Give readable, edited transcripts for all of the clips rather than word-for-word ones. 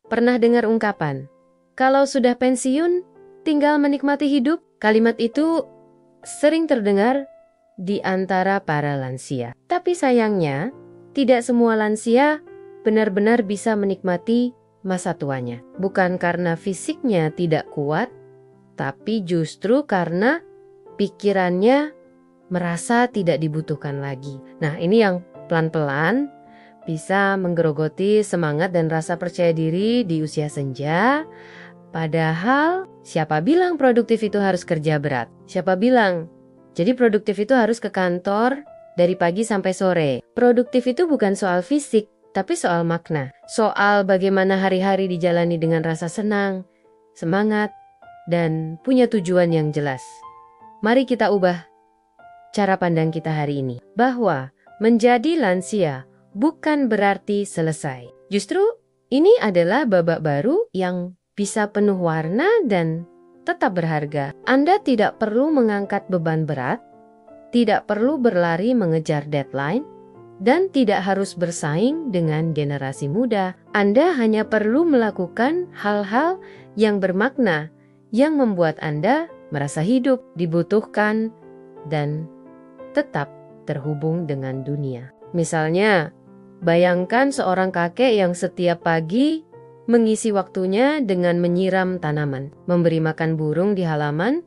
Pernah dengar ungkapan, kalau sudah pensiun, tinggal menikmati hidup? Kalimat itu sering terdengar di antara para lansia. Tapi sayangnya, tidak semua lansia benar-benar bisa menikmati masa tuanya. Bukan karena fisiknya tidak kuat, tapi justru karena pikirannya merasa tidak dibutuhkan lagi. Nah, ini yang pelan-pelan bisa menggerogoti semangat dan rasa percaya diri di usia senja. Padahal siapa bilang produktif itu harus kerja berat? Siapa bilang? Jadi produktif itu harus ke kantor dari pagi sampai sore. Produktif itu bukan soal fisik, tapi soal makna. Soal bagaimana hari-hari dijalani dengan rasa senang, semangat, dan punya tujuan yang jelas. Mari kita ubah cara pandang kita hari ini. Bahwa menjadi lansia bukan berarti selesai. Justru ini adalah babak baru yang bisa penuh warna dan tetap berharga. Anda tidak perlu mengangkat beban berat, tidak perlu berlari mengejar deadline, dan tidak harus bersaing dengan generasi muda. Anda hanya perlu melakukan hal-hal yang bermakna, yang membuat Anda merasa hidup, dibutuhkan, dan tetap terhubung dengan dunia. Misalnya, bayangkan seorang kakek yang setiap pagi mengisi waktunya dengan menyiram tanaman, memberi makan burung di halaman,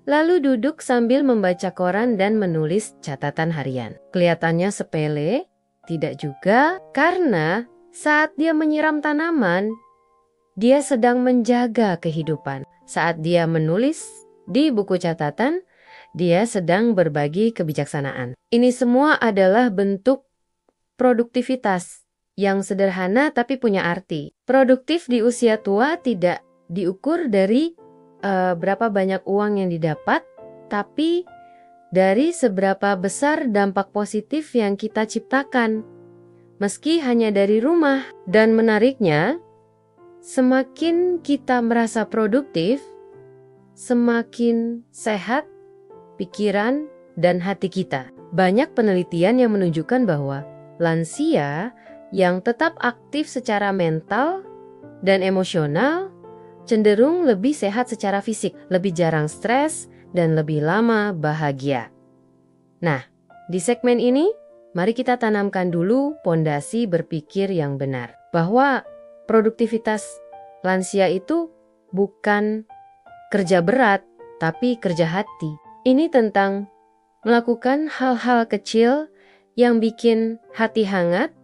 lalu duduk sambil membaca koran dan menulis catatan harian. Kelihatannya sepele, tidak juga, karena saat dia menyiram tanaman, dia sedang menjaga kehidupan. Saat dia menulis di buku catatan, dia sedang berbagi kebijaksanaan. Ini semua adalah bentuk produktivitas yang sederhana tapi punya arti. Produktif di usia tua tidak diukur dari berapa banyak uang yang didapat, tapi dari seberapa besar dampak positif yang kita ciptakan, meski hanya dari rumah. Dan menariknya, semakin kita merasa produktif, semakin sehat pikiran dan hati kita. Banyak penelitian yang menunjukkan bahwa lansia yang tetap aktif secara mental dan emosional cenderung lebih sehat secara fisik, lebih jarang stres, dan lebih lama bahagia. Nah, di segmen ini, mari kita tanamkan dulu pondasi berpikir yang benar. Bahwa produktivitas lansia itu bukan kerja berat, tapi kerja hati. Ini tentang melakukan hal-hal kecil yang bikin hati hangat,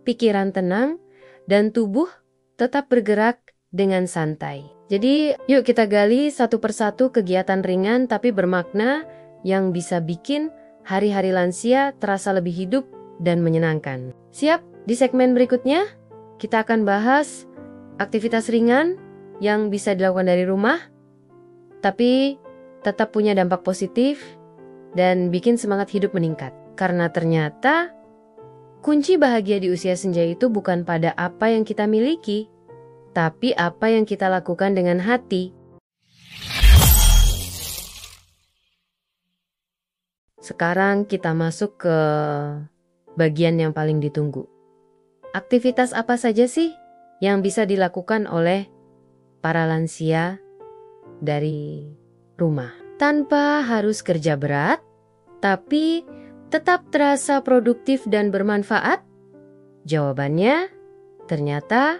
pikiran tenang, dan tubuh tetap bergerak dengan santai. Jadi yuk kita gali satu persatu kegiatan ringan tapi bermakna yang bisa bikin hari-hari lansia terasa lebih hidup dan menyenangkan. Siap? Di segmen berikutnya kita akan bahas aktivitas ringan yang bisa dilakukan dari rumah tapi tetap punya dampak positif dan bikin semangat hidup meningkat. Karena ternyata kunci bahagia di usia senja itu bukan pada apa yang kita miliki, tapi apa yang kita lakukan dengan hati. Sekarang kita masuk ke bagian yang paling ditunggu. Aktivitas apa saja sih yang bisa dilakukan oleh para lansia dari rumah? Tanpa harus kerja berat, tapi tetap terasa produktif dan bermanfaat? Jawabannya ternyata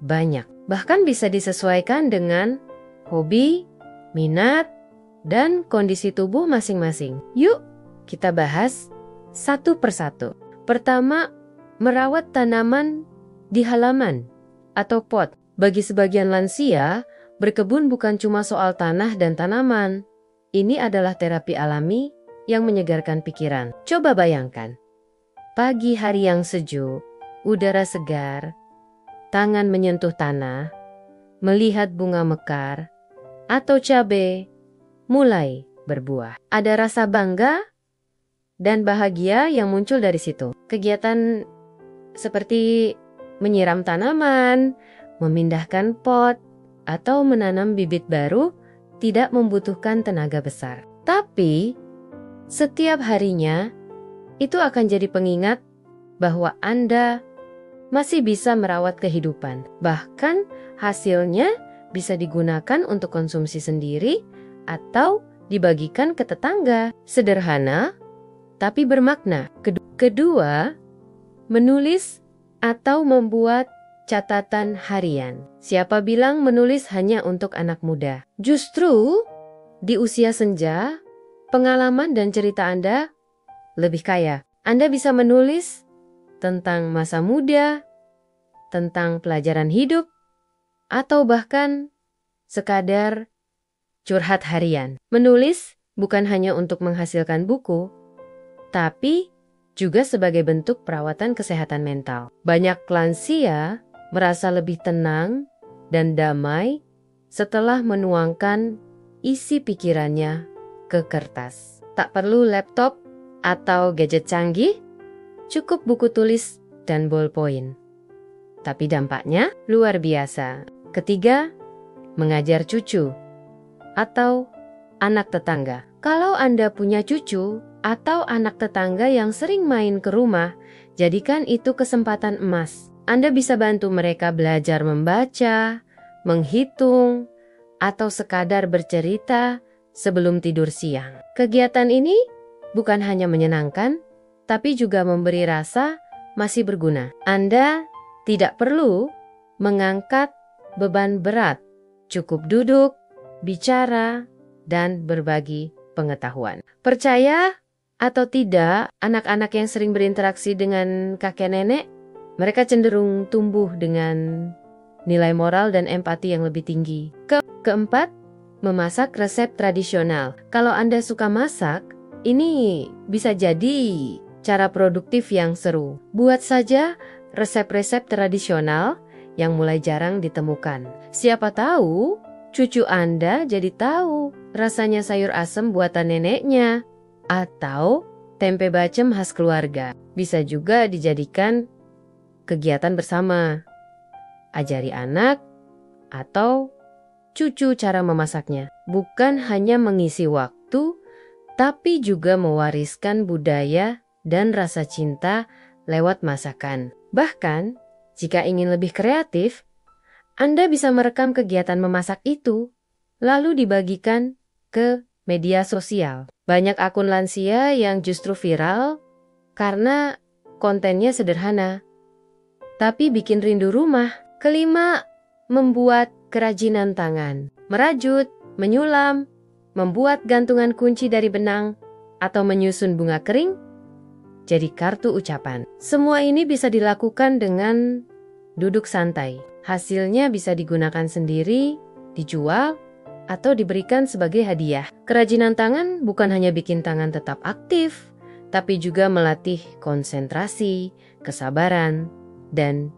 banyak. Bahkan bisa disesuaikan dengan hobi, minat, dan kondisi tubuh masing-masing. Yuk kita bahas satu persatu. Pertama, merawat tanaman di halaman atau pot. Bagi sebagian lansia, berkebun bukan cuma soal tanah dan tanaman. Ini adalah terapi alami yang menyegarkan pikiran. Coba bayangkan, pagi hari yang sejuk, udara segar, tangan menyentuh tanah, melihat bunga mekar, atau cabai mulai berbuah. Ada rasa bangga dan bahagia yang muncul dari situ. Kegiatan seperti menyiram tanaman, memindahkan pot, atau menanam bibit baru tidak membutuhkan tenaga besar. Tapi setiap harinya itu akan jadi pengingat bahwa Anda masih bisa merawat kehidupan. Bahkan hasilnya bisa digunakan untuk konsumsi sendiri atau dibagikan ke tetangga. Sederhana, tapi bermakna. Kedua, menulis atau membuat catatan harian. Siapa bilang menulis hanya untuk anak muda? Justru di usia senja, pengalaman dan cerita Anda lebih kaya. Anda bisa menulis tentang masa muda, tentang pelajaran hidup, atau bahkan sekadar curhat harian. Menulis bukan hanya untuk menghasilkan buku, tapi juga sebagai bentuk perawatan kesehatan mental. Banyak lansia merasa lebih tenang dan damai setelah menuangkan isi pikirannya ke kertas. Tak perlu laptop atau gadget canggih, cukup buku tulis dan ballpoint. Tapi dampaknya luar biasa. Ketiga, mengajar cucu atau anak tetangga. Kalau Anda punya cucu atau anak tetangga yang sering main ke rumah, jadikan itu kesempatan emas. Anda bisa bantu mereka belajar membaca, menghitung, atau sekadar bercerita sebelum tidur siang. Kegiatan ini bukan hanya menyenangkan, tapi juga memberi rasa masih berguna. Anda tidak perlu mengangkat beban berat, cukup duduk, bicara, dan berbagi pengetahuan. Percaya atau tidak, anak-anak yang sering berinteraksi dengan kakek nenek, mereka cenderung tumbuh dengan nilai moral dan empati yang lebih tinggi. Keempat, memasak resep tradisional. Kalau Anda suka masak, ini bisa jadi cara produktif yang seru. Buat saja resep-resep tradisional yang mulai jarang ditemukan. Siapa tahu cucu Anda jadi tahu rasanya sayur asem buatan neneknya atau tempe bacem khas keluarga. Bisa juga dijadikan kegiatan bersama. Ajari anak atau cucu cara memasaknya. Bukan hanya mengisi waktu, tapi juga mewariskan budaya dan rasa cinta lewat masakan. Bahkan, jika ingin lebih kreatif, Anda bisa merekam kegiatan memasak itu, lalu dibagikan ke media sosial. Banyak akun lansia yang justru viral karena kontennya sederhana, tapi bikin rindu rumah. Kelima, membuat kerajinan tangan. Merajut, menyulam, membuat gantungan kunci dari benang, atau menyusun bunga kering jadi kartu ucapan. Semua ini bisa dilakukan dengan duduk santai. Hasilnya bisa digunakan sendiri, dijual, atau diberikan sebagai hadiah. Kerajinan tangan bukan hanya bikin tangan tetap aktif, tapi juga melatih konsentrasi, kesabaran, dan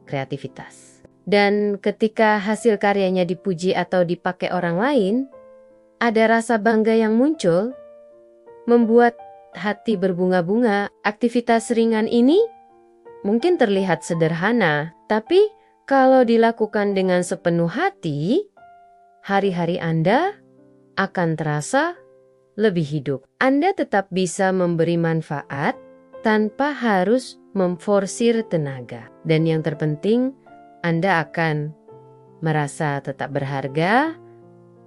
kreativitas. Dan ketika hasil karyanya dipuji atau dipakai orang lain, ada rasa bangga yang muncul, membuat hati berbunga-bunga. Aktivitas ringan ini mungkin terlihat sederhana, tapi kalau dilakukan dengan sepenuh hati, hari-hari Anda akan terasa lebih hidup. Anda tetap bisa memberi manfaat tanpa harus memforsir tenaga. Dan yang terpenting, Anda akan merasa tetap berharga,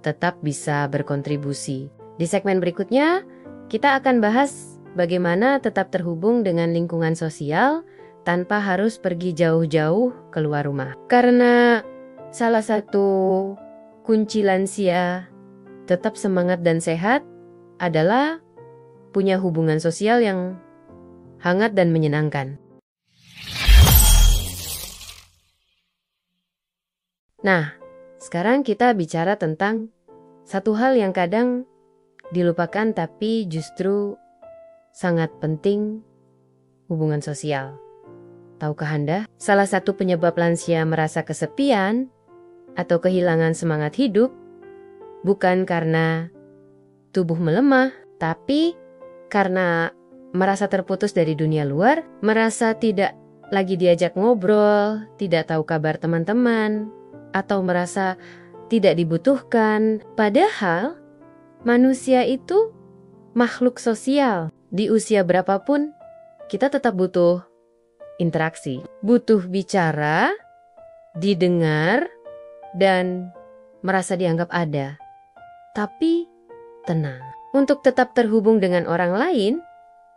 tetap bisa berkontribusi. Di segmen berikutnya, kita akan bahas bagaimana tetap terhubung dengan lingkungan sosial tanpa harus pergi jauh-jauh keluar rumah. Karena salah satu kunci lansia tetap semangat dan sehat adalah punya hubungan sosial yang hangat dan menyenangkan. Nah, sekarang kita bicara tentang satu hal yang kadang dilupakan tapi justru sangat penting, hubungan sosial. Tahukah Anda, salah satu penyebab lansia merasa kesepian atau kehilangan semangat hidup bukan karena tubuh melemah, tapi karena merasa terputus dari dunia luar, merasa tidak lagi diajak ngobrol, tidak tahu kabar teman-teman, atau merasa tidak dibutuhkan. Padahal manusia itu makhluk sosial. Di usia berapapun, kita tetap butuh interaksi. Butuh bicara, didengar, dan merasa dianggap ada. Tapi tenang. Untuk tetap terhubung dengan orang lain,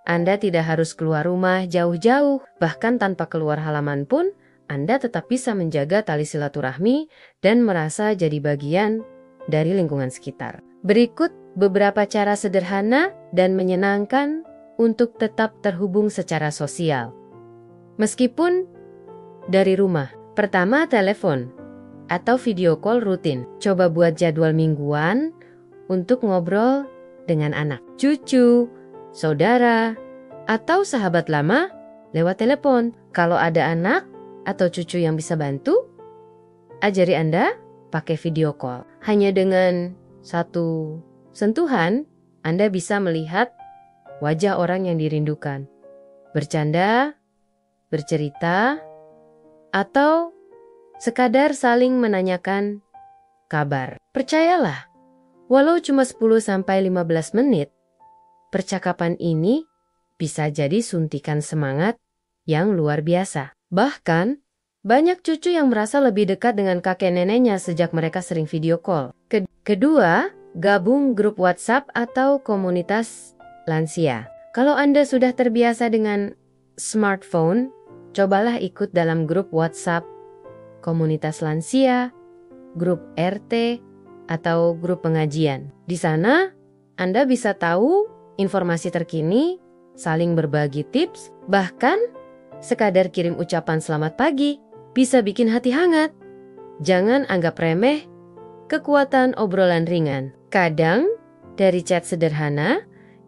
Anda tidak harus keluar rumah jauh-jauh. Bahkan tanpa keluar halaman pun, Anda tetap bisa menjaga tali silaturahmi dan merasa jadi bagian dari lingkungan sekitar. Berikut beberapa cara sederhana dan menyenangkan untuk tetap terhubung secara sosial. Meskipun dari rumah. Pertama, telepon atau video call rutin. Coba buat jadwal mingguan untuk ngobrol dengan anak, cucu, saudara, atau sahabat lama lewat telepon. Kalau ada anak atau cucu yang bisa bantu, ajari Anda pakai video call. Hanya dengan satu sentuhan, Anda bisa melihat wajah orang yang dirindukan. Bercanda, bercerita, atau sekadar saling menanyakan kabar. Percayalah, walau cuma 10-15 menit, percakapan ini bisa jadi suntikan semangat yang luar biasa. Bahkan, banyak cucu yang merasa lebih dekat dengan kakek neneknya sejak mereka sering video call. Kedua, gabung grup WhatsApp atau komunitas lansia. Kalau Anda sudah terbiasa dengan smartphone, cobalah ikut dalam grup WhatsApp, komunitas lansia, grup RT, atau grup pengajian. Di sana, Anda bisa tahu informasi terkini, saling berbagi tips, bahkan sekadar kirim ucapan selamat pagi bisa bikin hati hangat. Jangan anggap remeh kekuatan obrolan ringan. Kadang, dari chat sederhana,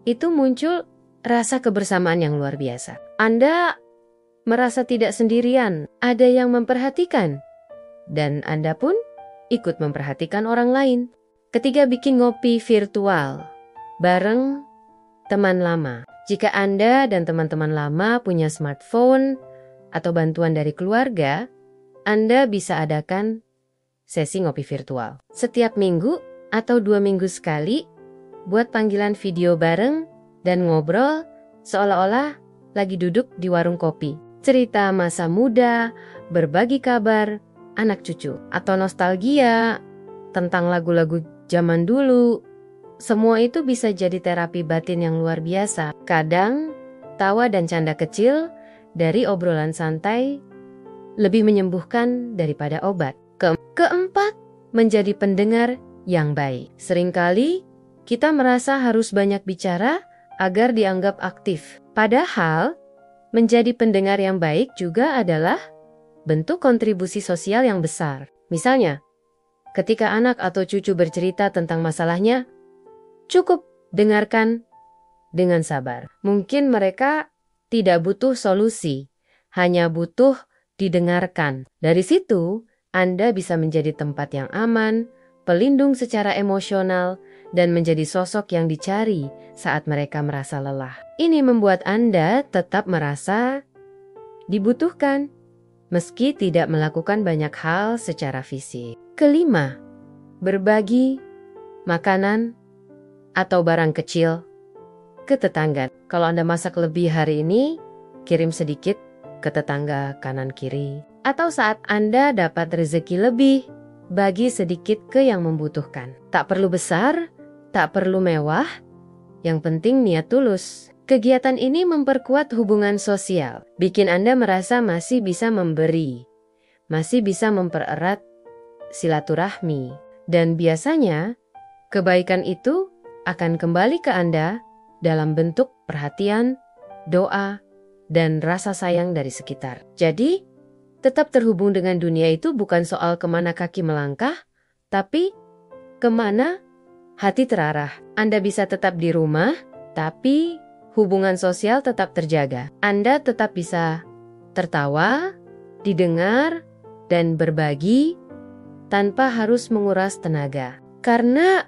itu muncul rasa kebersamaan yang luar biasa. Anda merasa tidak sendirian, ada yang memperhatikan, dan Anda pun ikut memperhatikan orang lain. Ketiga, bikin ngopi virtual bareng teman lama. Jika Anda dan teman-teman lama punya smartphone atau bantuan dari keluarga, Anda bisa adakan sesi ngopi virtual. Setiap minggu atau 2 minggu sekali, buat panggilan video bareng dan ngobrol seolah-olah lagi duduk di warung kopi. Cerita masa muda, berbagi kabar anak cucu, atau nostalgia tentang lagu-lagu zaman dulu. Semua itu bisa jadi terapi batin yang luar biasa. Kadang, tawa dan canda kecil dari obrolan santai lebih menyembuhkan daripada obat. Keempat, menjadi pendengar yang baik. Seringkali kita merasa harus banyak bicara agar dianggap aktif. Padahal, menjadi pendengar yang baik juga adalah bentuk kontribusi sosial yang besar. Misalnya, ketika anak atau cucu bercerita tentang masalahnya, cukup dengarkan dengan sabar. Mungkin mereka tidak butuh solusi, hanya butuh didengarkan. Dari situ, Anda bisa menjadi tempat yang aman, pelindung secara emosional, dan menjadi sosok yang dicari saat mereka merasa lelah. Ini membuat Anda tetap merasa dibutuhkan, meski tidak melakukan banyak hal secara fisik. Kelima, berbagi makanan atau barang kecil ke tetangga. Kalau Anda masak lebih hari ini, kirim sedikit ke tetangga kanan kiri. Atau saat Anda dapat rezeki lebih, bagi sedikit ke yang membutuhkan. Tak perlu besar, tak perlu mewah, yang penting niat tulus. Kegiatan ini memperkuat hubungan sosial, bikin Anda merasa masih bisa memberi, masih bisa mempererat silaturahmi. Dan biasanya, kebaikan itu akan kembali ke Anda dalam bentuk perhatian, doa, dan rasa sayang dari sekitar. Jadi, tetap terhubung dengan dunia itu bukan soal kemana kaki melangkah, tapi kemana hati terarah. Anda bisa tetap di rumah, tapi hubungan sosial tetap terjaga. Anda tetap bisa tertawa, didengar, dan berbagi tanpa harus menguras tenaga. Karena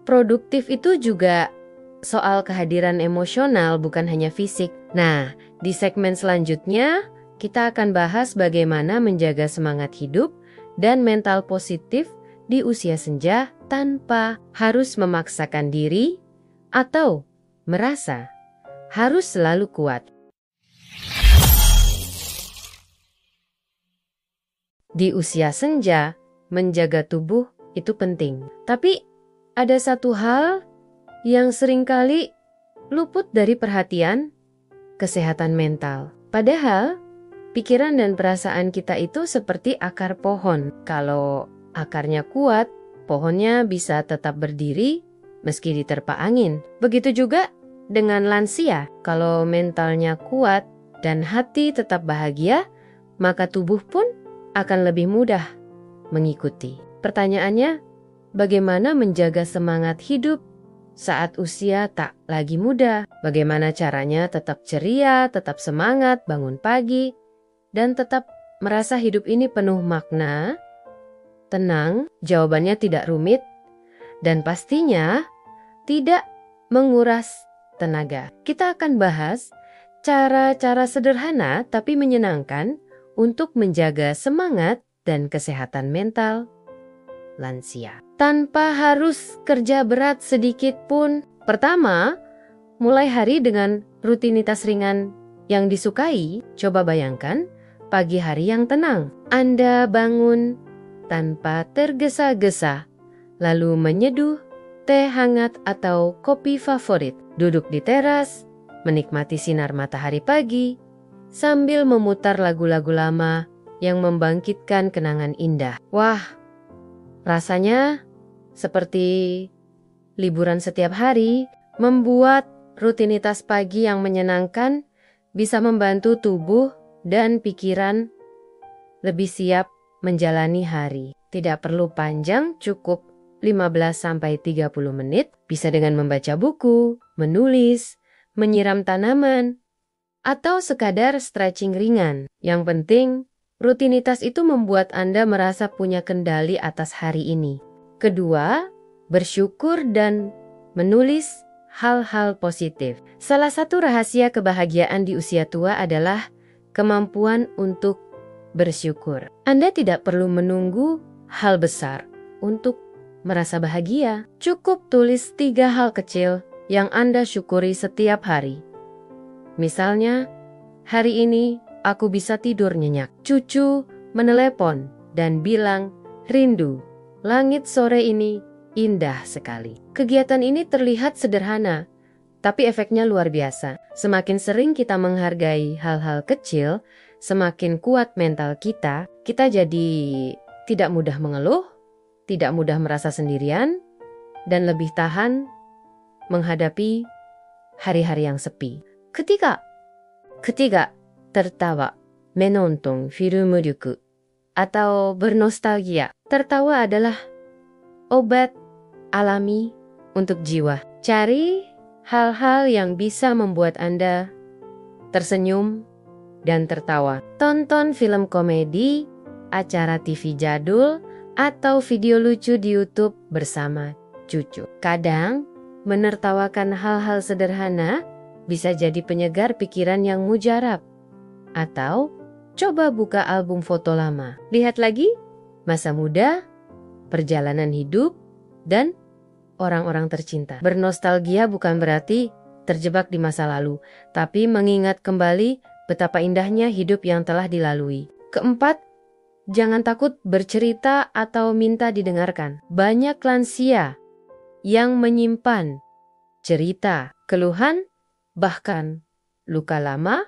produktif itu juga soal kehadiran emosional, bukan hanya fisik. Nah, di segmen selanjutnya, kita akan bahas bagaimana menjaga semangat hidup dan mental positif di usia senja tanpa harus memaksakan diri atau merasa harus selalu kuat. Di usia senja, menjaga tubuh itu penting. Tapi ada satu hal yang seringkali luput dari perhatian, kesehatan mental. Padahal, pikiran dan perasaan kita itu seperti akar pohon. Kalau akarnya kuat, pohonnya bisa tetap berdiri meski diterpa angin. Begitu juga dengan lansia. Kalau mentalnya kuat dan hati tetap bahagia, maka tubuh pun akan lebih mudah mengikuti. Pertanyaannya, bagaimana menjaga semangat hidup saat usia tak lagi muda? Bagaimana caranya tetap ceria, tetap semangat, bangun pagi, dan tetap merasa hidup ini penuh makna? Tenang, jawabannya tidak rumit, dan pastinya tidak menguras tenaga. Kita akan bahas cara-cara sederhana tapi menyenangkan untuk menjaga semangat dan kesehatan mental lansia tanpa harus kerja berat sedikit pun. Pertama, mulai hari dengan rutinitas ringan yang disukai. Coba bayangkan pagi hari yang tenang. Anda bangun tanpa tergesa-gesa, lalu menyeduh teh hangat atau kopi favorit. Duduk di teras, menikmati sinar matahari pagi, sambil memutar lagu-lagu lama yang membangkitkan kenangan indah. Wah, rasanya seperti liburan setiap hari. Membuat rutinitas pagi yang menyenangkan bisa membantu tubuh dan pikiran lebih siap menjalani hari. Tidak perlu panjang, cukup 15-30 menit. Bisa dengan membaca buku, menulis, menyiram tanaman, atau sekadar stretching ringan. Yang penting, rutinitas itu membuat Anda merasa punya kendali atas hari ini. Kedua, bersyukur dan menulis hal-hal positif. Salah satu rahasia kebahagiaan di usia tua adalah kemampuan untuk bersyukur. Anda tidak perlu menunggu hal besar untuk merasa bahagia. Cukup tulis 3 hal kecil yang Anda syukuri setiap hari. Misalnya, hari ini aku bisa tidur nyenyak. Cucu menelepon dan bilang rindu. Langit sore ini indah sekali. Kegiatan ini terlihat sederhana, tapi efeknya luar biasa. Semakin sering kita menghargai hal-hal kecil, semakin kuat mental kita. Kita jadi tidak mudah mengeluh, tidak mudah merasa sendirian, dan lebih tahan menghadapi hari-hari yang sepi. Ketiga, tertawa, menonton film lucu, atau bernostalgia. Tertawa adalah obat alami untuk jiwa. Cari hal-hal yang bisa membuat Anda tersenyum dan tertawa. Tonton film komedi, acara TV jadul, atau video lucu di YouTube bersama cucu. Kadang, menertawakan hal-hal sederhana bisa jadi penyegar pikiran yang mujarab. Atau, coba buka album foto lama. Lihat lagi masa muda, perjalanan hidup, dan orang-orang tercinta. Bernostalgia bukan berarti terjebak di masa lalu, tapi mengingat kembali betapa indahnya hidup yang telah dilalui. Keempat, jangan takut bercerita atau minta didengarkan. Banyak lansia yang menyimpan cerita, keluhan, bahkan luka lama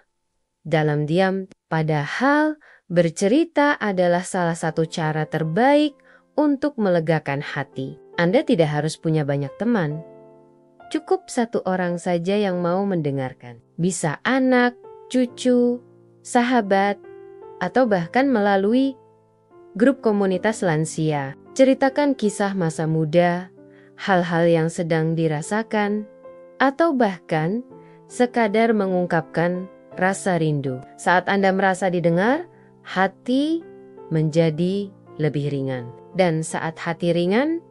dalam diam. Padahal bercerita adalah salah satu cara terbaik untuk melegakan hati. Anda tidak harus punya banyak teman. Cukup satu orang saja yang mau mendengarkan. Bisa anak, cucu, sahabat, atau bahkan melalui grup komunitas lansia. Ceritakan kisah masa muda, hal-hal yang sedang dirasakan, atau bahkan sekadar mengungkapkan rasa rindu. Saat Anda merasa didengar, hati menjadi lebih ringan. Dan saat hati ringan,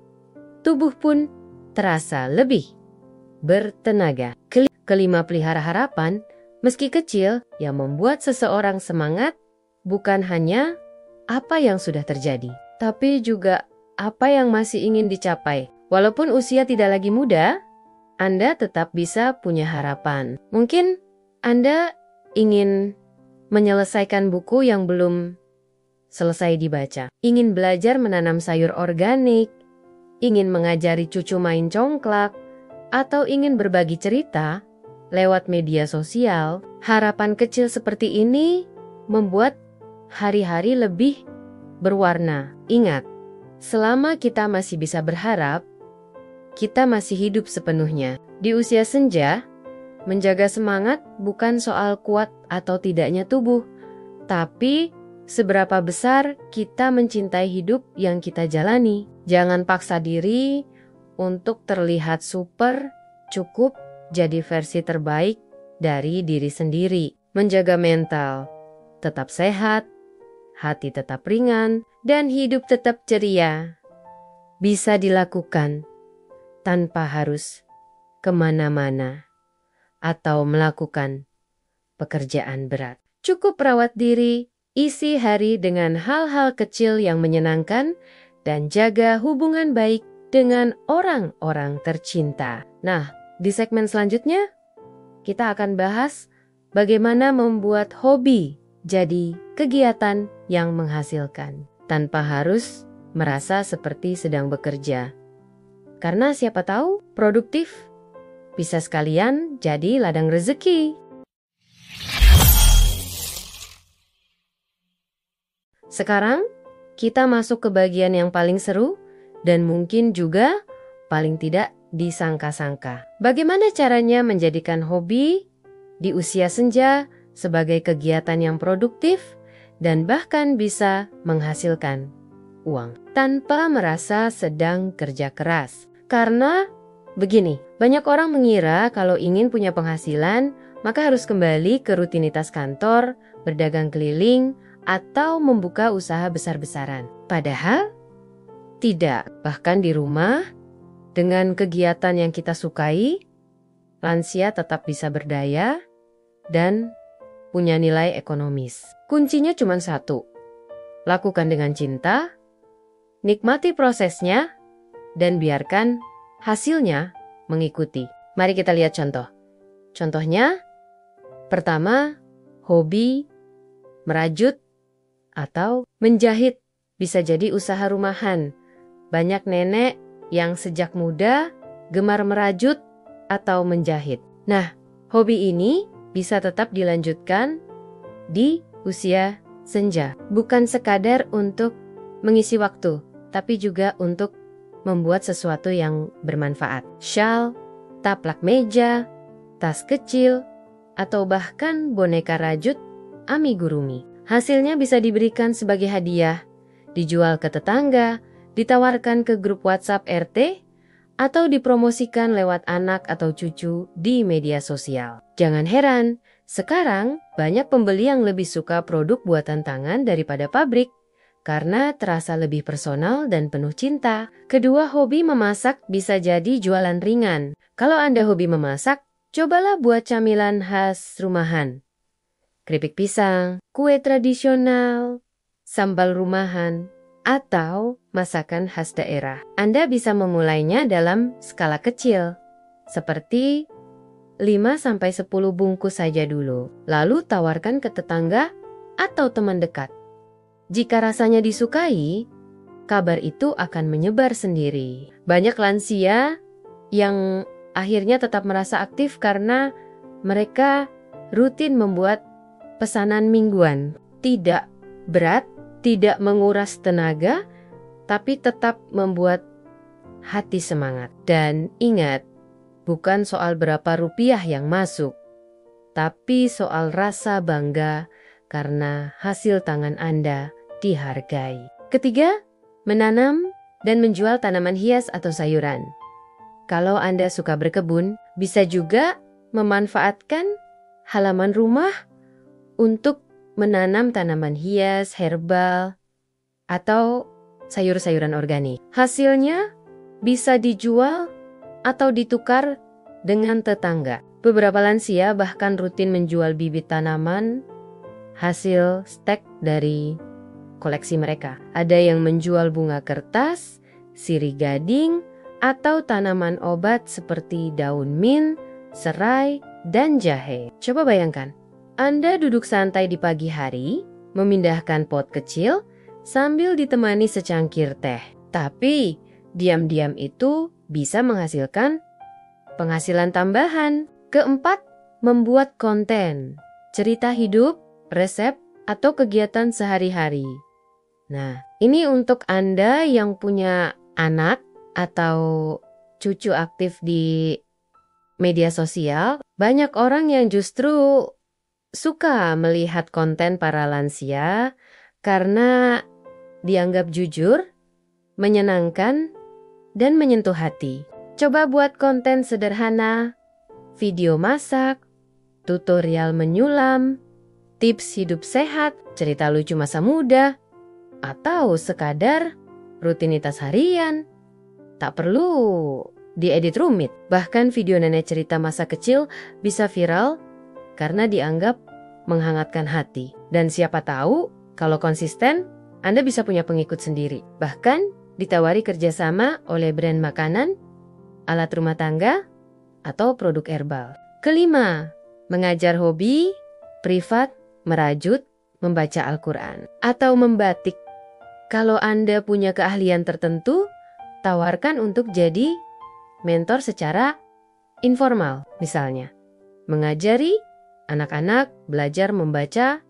tubuh pun terasa lebih bertenaga. Kelima, pelihara harapan, meski kecil, yang membuat seseorang semangat bukan hanya apa yang sudah terjadi, tapi juga apa yang masih ingin dicapai. Walaupun usia tidak lagi muda, Anda tetap bisa punya harapan. Mungkin Anda ingin menyelesaikan buku yang belum selesai dibaca. Ingin belajar menanam sayur organik, ingin mengajari cucu main congklak, atau ingin berbagi cerita lewat media sosial, harapan kecil seperti ini membuat hari-hari lebih berwarna. Ingat, selama kita masih bisa berharap, kita masih hidup sepenuhnya. Di usia senja, menjaga semangat bukan soal kuat atau tidaknya tubuh, tapi seberapa besar kita mencintai hidup yang kita jalani. Jangan paksa diri untuk terlihat super, cukup jadi versi terbaik dari diri sendiri. Menjaga mental tetap sehat, hati tetap ringan, dan hidup tetap ceria bisa dilakukan tanpa harus kemana-mana atau melakukan pekerjaan berat. Cukup rawat diri, isi hari dengan hal-hal kecil yang menyenangkan, dan jaga hubungan baik dengan orang-orang tercinta. Nah, di segmen selanjutnya, kita akan bahas bagaimana membuat hobi jadi kegiatan yang menghasilkan, tanpa harus merasa seperti sedang bekerja. Karena siapa tahu produktif bisa sekalian jadi ladang rezeki. Sekarang kita masuk ke bagian yang paling seru dan mungkin juga paling tidak disangka-sangka. Bagaimana caranya menjadikan hobi di usia senja sebagai kegiatan yang produktif dan bahkan bisa menghasilkan uang tanpa merasa sedang kerja keras. Karena begini, banyak orang mengira kalau ingin punya penghasilan, maka harus kembali ke rutinitas kantor, berdagang keliling, atau membuka usaha besar-besaran. Padahal tidak, bahkan di rumah, dengan kegiatan yang kita sukai, lansia tetap bisa berdaya dan punya nilai ekonomis. Kuncinya cuma satu, lakukan dengan cinta, nikmati prosesnya, dan biarkan hasilnya mengikuti. Mari kita lihat contoh. Contohnya, pertama, hobi merajut atau menjahit bisa jadi usaha rumahan. Banyak nenek yang sejak muda gemar merajut atau menjahit. Nah, hobi ini bisa tetap dilanjutkan di usia senja. Bukan sekadar untuk mengisi waktu, tapi juga untuk membuat sesuatu yang bermanfaat. Shawl, taplak meja, tas kecil, atau bahkan boneka rajut amigurumi. Hasilnya bisa diberikan sebagai hadiah, dijual ke tetangga, ditawarkan ke grup WhatsApp RT, atau dipromosikan lewat anak atau cucu di media sosial. Jangan heran, sekarang banyak pembeli yang lebih suka produk buatan tangan daripada pabrik, karena terasa lebih personal dan penuh cinta. Kedua, hobi memasak bisa jadi jualan ringan. Kalau Anda hobi memasak, cobalah buat camilan khas rumahan. Keripik pisang, kue tradisional, sambal rumahan, atau masakan khas daerah. Anda bisa memulainya dalam skala kecil, seperti 5-10 bungkus saja dulu, lalu tawarkan ke tetangga atau teman dekat. Jika rasanya disukai, kabar itu akan menyebar sendiri. Banyak lansia yang akhirnya tetap merasa aktif karena mereka rutin membuat pesanan mingguan. Tidak berat, tidak menguras tenaga, tapi tetap membuat hati semangat. Dan ingat, bukan soal berapa rupiah yang masuk, tapi soal rasa bangga karena hasil tangan Anda dihargai. Ketiga, menanam dan menjual tanaman hias atau sayuran. Kalau Anda suka berkebun, bisa juga memanfaatkan halaman rumah untuk menanam tanaman hias, herbal, atau sayur-sayuran organik. Hasilnya bisa dijual atau ditukar dengan tetangga. Beberapa lansia bahkan rutin menjual bibit tanaman hasil stek dari koleksi mereka. Ada yang menjual bunga kertas, sirih gading, atau tanaman obat seperti daun mint, serai, dan jahe. Coba bayangkan, Anda duduk santai di pagi hari, memindahkan pot kecil, sambil ditemani secangkir teh. Tapi diam-diam itu bisa menghasilkan penghasilan tambahan. Keempat, membuat konten, cerita hidup, resep, atau kegiatan sehari-hari. Nah, ini untuk Anda yang punya anak atau cucu aktif di media sosial. Banyak orang yang justru suka melihat konten para lansia karena dianggap jujur, menyenangkan, dan menyentuh hati. Coba buat konten sederhana, video masak, tutorial menyulam, tips hidup sehat, cerita lucu masa muda, atau sekadar rutinitas harian. Tak perlu diedit rumit. Bahkan video nenek cerita masa kecil bisa viral karena dianggap menghangatkan hati. Dan siapa tahu kalau konsisten, Anda bisa punya pengikut sendiri. Bahkan ditawari kerjasama oleh brand makanan, alat rumah tangga, atau produk herbal. Kelima, mengajar hobi, privat, merajut, membaca Al-Quran, atau membatik. Kalau Anda punya keahlian tertentu, tawarkan untuk jadi mentor secara informal. Misalnya, mengajari anak-anak belajar membaca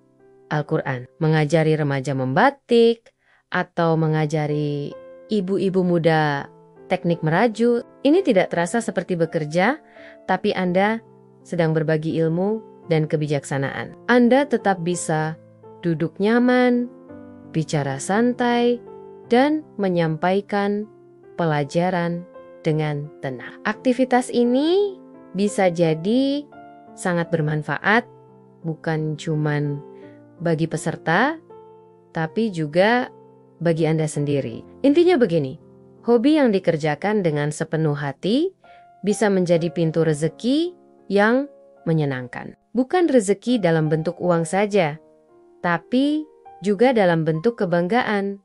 Al-Quran, mengajari remaja membatik, atau mengajari ibu-ibu muda teknik merajut. Ini tidak terasa seperti bekerja, tapi Anda sedang berbagi ilmu dan kebijaksanaan. Anda tetap bisa duduk nyaman, bicara santai, dan menyampaikan pelajaran dengan tenang. Aktivitas ini bisa jadi sangat bermanfaat, bukan cuman bagi peserta, tapi juga bagi Anda sendiri. Intinya begini, hobi yang dikerjakan dengan sepenuh hati bisa menjadi pintu rezeki yang menyenangkan. Bukan rezeki dalam bentuk uang saja, tapi juga dalam bentuk kebanggaan,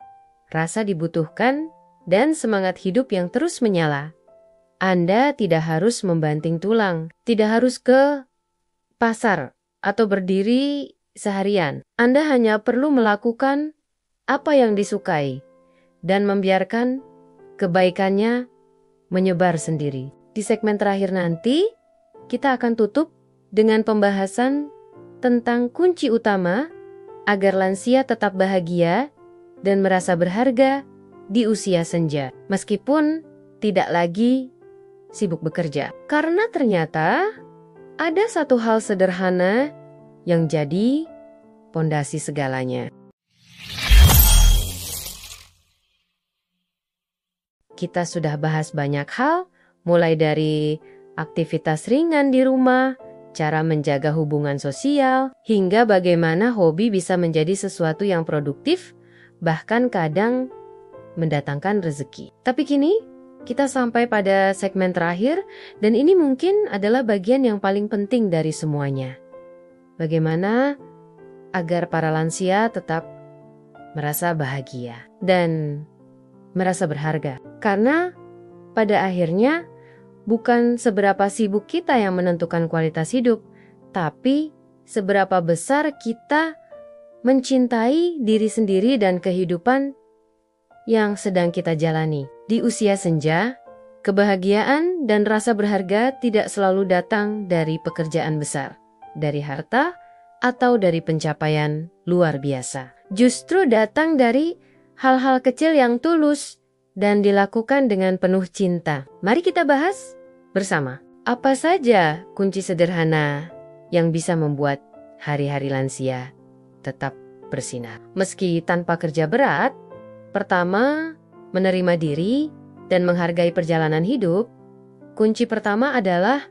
rasa dibutuhkan, dan semangat hidup yang terus menyala. Anda tidak harus membanting tulang, tidak harus ke pasar atau berdiri seharian. Anda hanya perlu melakukan apa yang disukai dan membiarkan kebaikannya menyebar sendiri. Di segmen terakhir nanti, kita akan tutup dengan pembahasan tentang kunci utama agar lansia tetap bahagia dan merasa berharga di usia senja, meskipun tidak lagi sibuk bekerja. Karena ternyata ada satu hal sederhana yang jadi pondasi segalanya. Kita sudah bahas banyak hal, mulai dari aktivitas ringan di rumah, cara menjaga hubungan sosial, hingga bagaimana hobi bisa menjadi sesuatu yang produktif, bahkan kadang mendatangkan rezeki. Tapi kini kita sampai pada segmen terakhir, dan ini mungkin adalah bagian yang paling penting dari semuanya. Bagaimana agar para lansia tetap merasa bahagia dan merasa berharga. Karena pada akhirnya bukan seberapa sibuk kita yang menentukan kualitas hidup, tapi seberapa besar kita mencintai diri sendiri dan kehidupan yang sedang kita jalani. Di usia senja, kebahagiaan dan rasa berharga tidak selalu datang dari pekerjaan besar, dari harta, atau dari pencapaian luar biasa. Justru datang dari hal-hal kecil yang tulus dan dilakukan dengan penuh cinta. Mari kita bahas bersama. Apa saja kunci sederhana yang bisa membuat hari-hari lansia tetap bersinar? Meski tanpa kerja berat, pertama, menerima diri dan menghargai perjalanan hidup. Kunci pertama adalah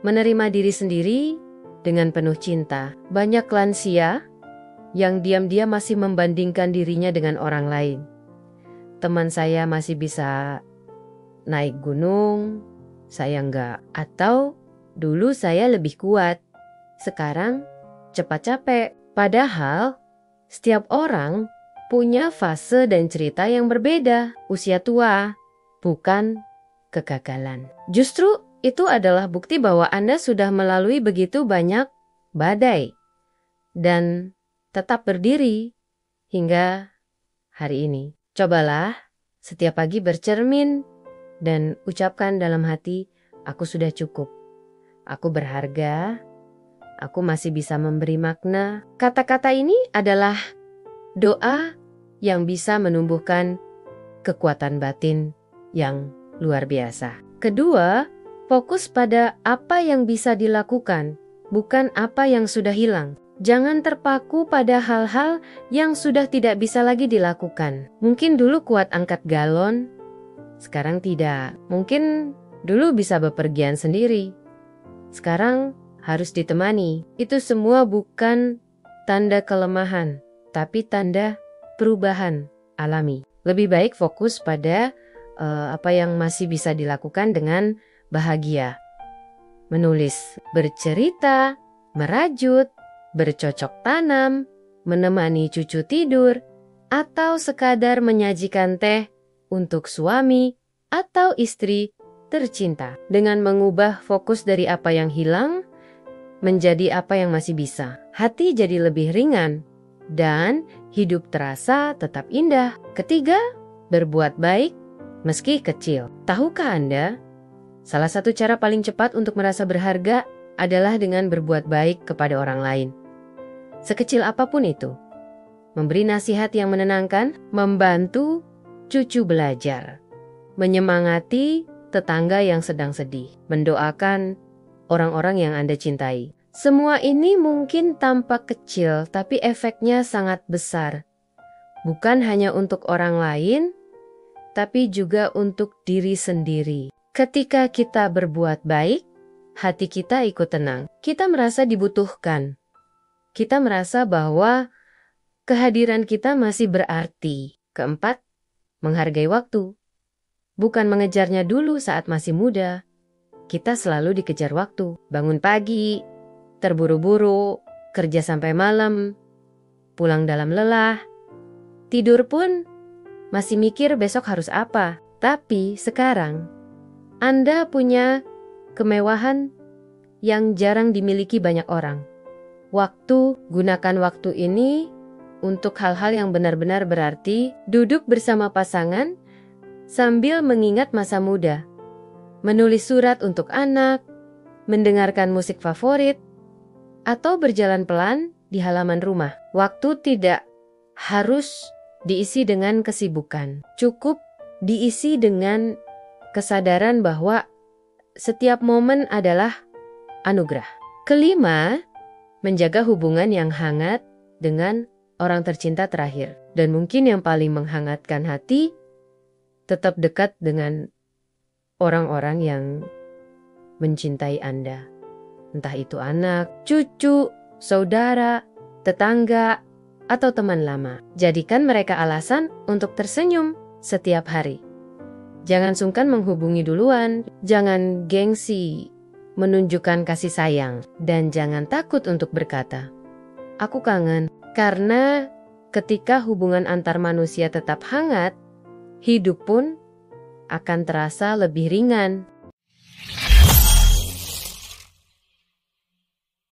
menerima diri sendiri dengan penuh cinta. Banyak lansia yang diam-diam masih membandingkan dirinya dengan orang lain. Teman saya masih bisa naik gunung, saya enggak. Atau dulu saya lebih kuat, sekarang cepat capek. Padahal setiap orang punya fase dan cerita yang berbeda. Usia tua bukan kegagalan. Justru itu adalah bukti bahwa Anda sudah melalui begitu banyak badai dan tetap berdiri hingga hari ini. Cobalah setiap pagi bercermin dan ucapkan dalam hati, aku sudah cukup. Aku berharga, aku masih bisa memberi makna. Kata-kata ini adalah doa yang bisa menumbuhkan kekuatan batin yang luar biasa. Kedua, fokus pada apa yang bisa dilakukan, bukan apa yang sudah hilang. Jangan terpaku pada hal-hal yang sudah tidak bisa lagi dilakukan. Mungkin dulu kuat angkat galon, sekarang tidak. Mungkin dulu bisa bepergian sendiri, sekarang harus ditemani. Itu semua bukan tanda kelemahan, tapi tanda perubahan alami. Lebih baik fokus pada apa yang masih bisa dilakukan dengan bahagia. Menulis, bercerita, merajut, bercocok tanam, menemani cucu tidur, atau sekadar menyajikan teh untuk suami atau istri tercinta. Dengan mengubah fokus dari apa yang hilang menjadi apa yang masih bisa, hati jadi lebih ringan dan hidup terasa tetap indah. Ketiga, berbuat baik meski kecil. Tahukah Anda, salah satu cara paling cepat untuk merasa berharga adalah dengan berbuat baik kepada orang lain. Sekecil apapun itu, memberi nasihat yang menenangkan, membantu cucu belajar, menyemangati tetangga yang sedang sedih, mendoakan orang-orang yang Anda cintai. Semua ini mungkin tampak kecil, tapi efeknya sangat besar. Bukan hanya untuk orang lain, tapi juga untuk diri sendiri. Ketika kita berbuat baik, hati kita ikut tenang. Kita merasa dibutuhkan. Kita merasa bahwa kehadiran kita masih berarti. Keempat, menghargai waktu. Bukan mengejarnya dulu saat masih muda. Kita selalu dikejar waktu. Bangun pagi, terburu-buru, kerja sampai malam, pulang dalam lelah. Tidur pun masih mikir besok harus apa. Tapi sekarang, Anda punya kemewahan yang jarang dimiliki banyak orang. Waktu, gunakan waktu ini untuk hal-hal yang benar-benar berarti. Duduk bersama pasangan sambil mengingat masa muda, menulis surat untuk anak, mendengarkan musik favorit, atau berjalan pelan di halaman rumah. Waktu tidak harus diisi dengan kesibukan, cukup diisi dengan kesadaran bahwa setiap momen adalah anugerah. Kelima, menjaga hubungan yang hangat dengan orang tercinta terakhir. Dan mungkin yang paling menghangatkan hati, tetap dekat dengan orang-orang yang mencintai Anda. Entah itu anak, cucu, saudara, tetangga, atau teman lama. Jadikan mereka alasan untuk tersenyum setiap hari. Jangan sungkan menghubungi duluan, jangan gengsi menunjukkan kasih sayang, dan jangan takut untuk berkata, "Aku kangen." Karena ketika hubungan antar manusia tetap hangat, hidup pun akan terasa lebih ringan.